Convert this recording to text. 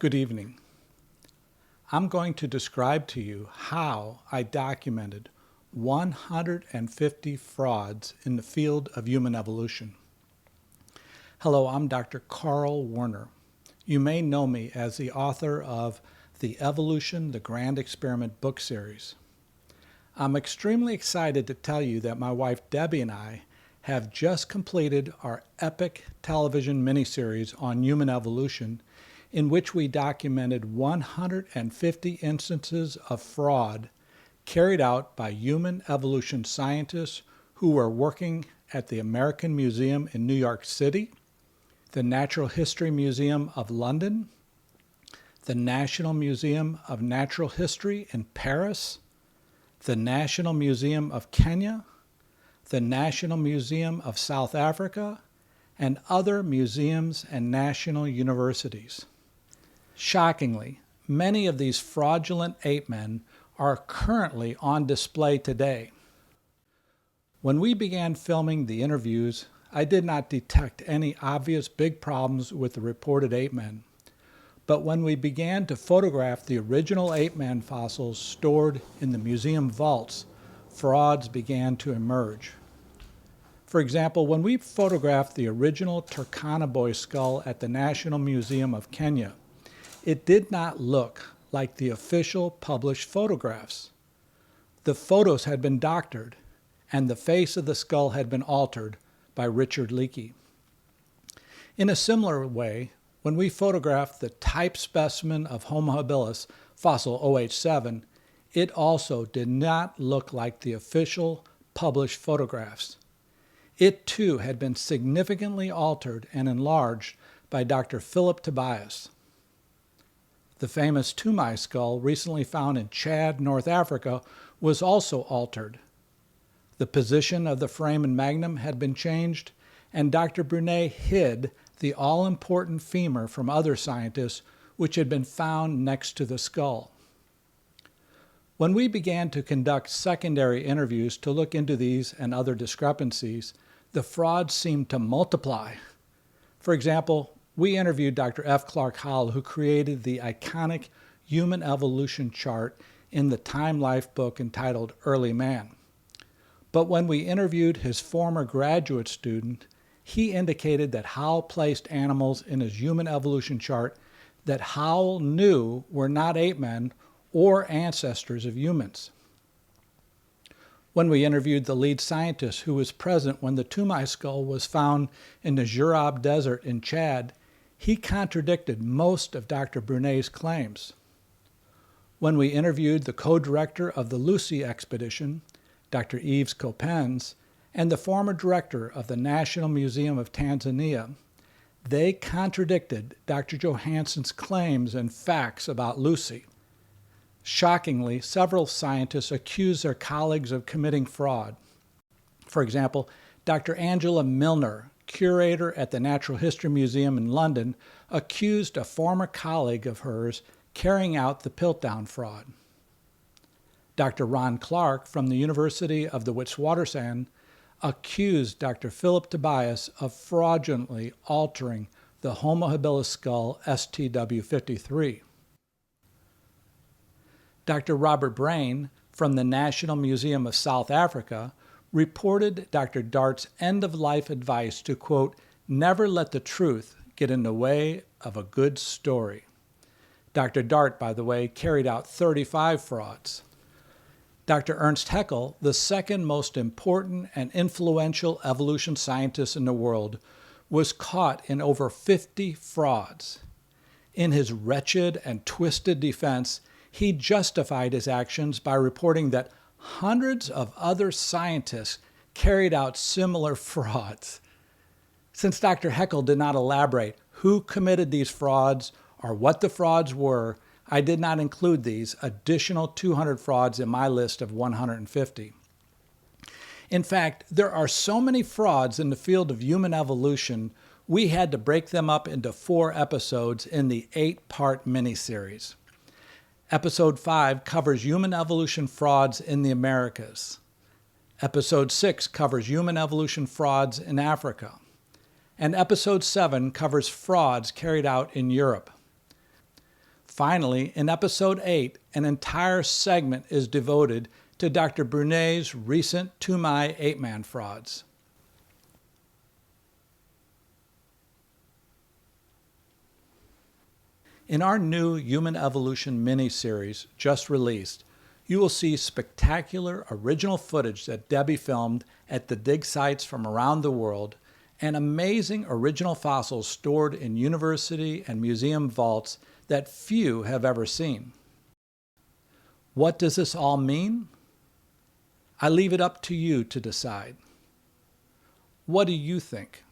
Good evening. I'm going to describe to you how I documented 150 frauds in the field of human evolution. Hello, I'm Dr. Carl Werner. You may know me as the author of the Evolution, the Grand Experiment book series. I'm extremely excited to tell you that my wife Debbie and I have just completed our epic television miniseries on human evolution, in which we documented 150 instances of fraud carried out by human evolution scientists who were working at the American Museum in New York City, the Natural History Museum of London, the National Museum of Natural History in Paris, the National Museum of Kenya, the National Museum of South Africa, and other museums and national universities. Shockingly, many of these fraudulent ape-men are currently on display today. When we began filming the interviews, I did not detect any obvious big problems with the reported ape-men. But when we began to photograph the original ape-man fossils stored in the museum vaults, frauds began to emerge. For example, when we photographed the original Turkana boy skull at the National Museum of Kenya, it did not look like the official published photographs. The photos had been doctored, and the face of the skull had been altered by Richard Leakey. In a similar way, when we photographed the type specimen of Homo habilis, fossil OH7, it also did not look like the official published photographs. It too had been significantly altered and enlarged by Dr. Philip Tobias. The famous Toumai skull recently found in Chad, North Africa, was also altered. The position of the foramen magnum had been changed, and Dr. Brunet hid the all-important femur from other scientists, which had been found next to the skull. When we began to conduct secondary interviews to look into these and other discrepancies, the frauds seemed to multiply. For example, we interviewed Dr. F. Clark Howell, who created the iconic human evolution chart in the Time Life book entitled Early Man. But when we interviewed his former graduate student, he indicated that Howell placed animals in his human evolution chart that Howell knew were not ape-men or ancestors of humans. When we interviewed the lead scientist who was present when the Toumai skull was found in the Jurab Desert in Chad, he contradicted most of Dr. Brunet's claims. When we interviewed the co-director of the Lucy expedition, Dr. Yves Coppens, and the former director of the National Museum of Tanzania, they contradicted Dr. Johansson's claims and facts about Lucy. Shockingly, several scientists accused their colleagues of committing fraud. For example, Dr. Angela Milner, curator at the Natural History Museum in London, accused a former colleague of hers carrying out the Piltdown fraud. Dr. Ron Clark from the University of the Witwatersrand accused Dr. Philip Tobias of fraudulently altering the Homo habilis skull STW53. Dr. Robert Brain from the National Museum of South Africa reported Dr. Dart's end-of-life advice to, quote, never let the truth get in the way of a good story. Dr. Dart, by the way, carried out 35 frauds. Dr. Ernst Haeckel, the second most important and influential evolution scientist in the world, was caught in over 50 frauds. In his wretched and twisted defense, he justified his actions by reporting that hundreds of other scientists carried out similar frauds. Since Dr. Haeckel did not elaborate who committed these frauds or what the frauds were, I did not include these additional 200 frauds in my list of 150. In fact, there are so many frauds in the field of human evolution, we had to break them up into 4 episodes in the 8-part miniseries. Episode 5 covers human evolution frauds in the Americas. Episode 6 covers human evolution frauds in Africa. And Episode 7 covers frauds carried out in Europe. Finally, in Episode 8, an entire segment is devoted to Dr. Brunet's recent Toumai ape-man frauds. In our new Human Evolution mini-series just released, you will see spectacular original footage that Debbie filmed at the dig sites from around the world and amazing original fossils stored in university and museum vaults that few have ever seen. What does this all mean? I leave it up to you to decide. What do you think?